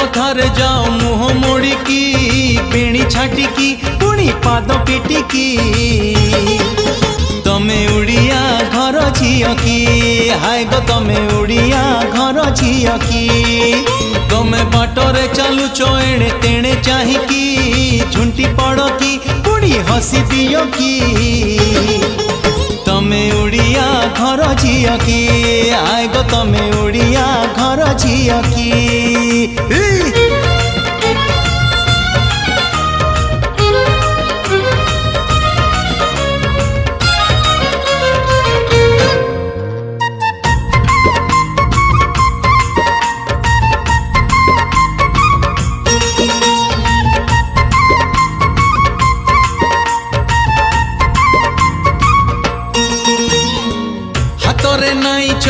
कथारे जाओ मुह मोड़िकी बेणी छाटिकी पुणी पाद पिटिकी तमे उड़िया घर झियो की हाय गो तमे उड़िया घर झियो की तमे बाटरे चलुच एणे तेणे चाहिकी झुंटी पड़ की पुणी हसी दियो की तमे उड़िया घर झियो की हाय गो तमे उड़िया घर झियो की हाथरे नाइच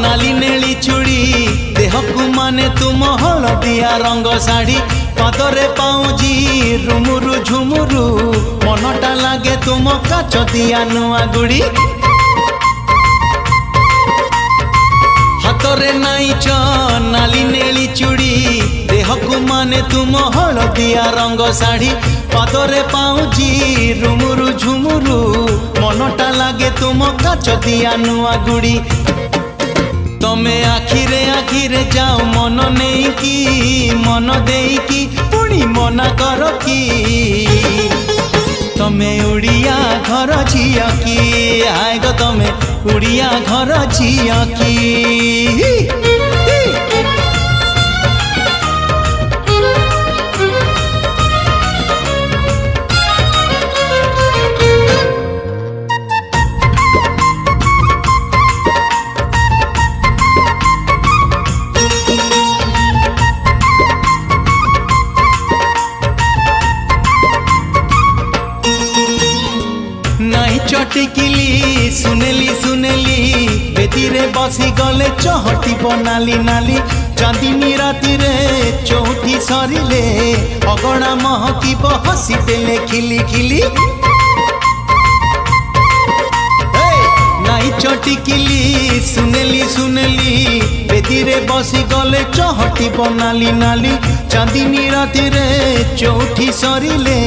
नाली नेली चूड़ी देह को माने तुम हलदिया रंग साड़ी पादरे पाउजी रुमुरु झुमुरु मनटा लागे तुम काच दिया नुआ गुड़ी हाथरे नाइच नाली नेली चूड़ी देह को माने तुम हलदिया रंग साड़ी पादरे पाउजी रुमुरु झुमुरु मनटा लागे तुम काच दिया नुआ गुड़ी तमे आखिरे जाओ मन नहीं की मन देकी पुणी मना कर की तमे उड़िया घर झियो की हाय गो तमे उड़िया घर झियो की नहीं चटिकिली सुनेली बेदीरे बसी गले चहटी नाली नाली चांदनी राति रे चौठी सरिले अगणा महकिब हसी देले खिली खिली नहीं चटिकिली सुनेली बेदीरे बसी गले चहटी नाली नाली चांदनी राति रे चौठी सरिले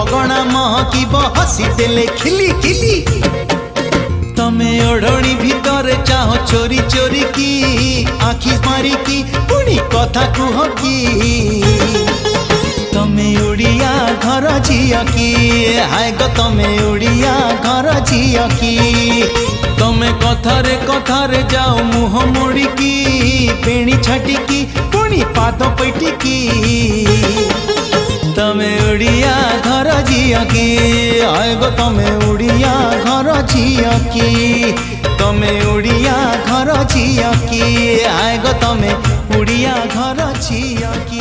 अगणा महकिब हसी देले खिली खिली तमे ओढ़णी भितर चाह चोरी चोरी की आखि मारिकी पुणी कथा कुह की तमे उड़िया घर झियो की हाय गो तमे उड़िया घर झियो की तमे कथारे जाओ मुह मोड़िकी बेणी छाटिकी पुणी पाद पिटिकी तमे उड़िया घर झियो की हाय गो तमे उड़िया घर झियो की तमे उड़िया घर झियो की हाय गो तमे उड़िया घर झियो की।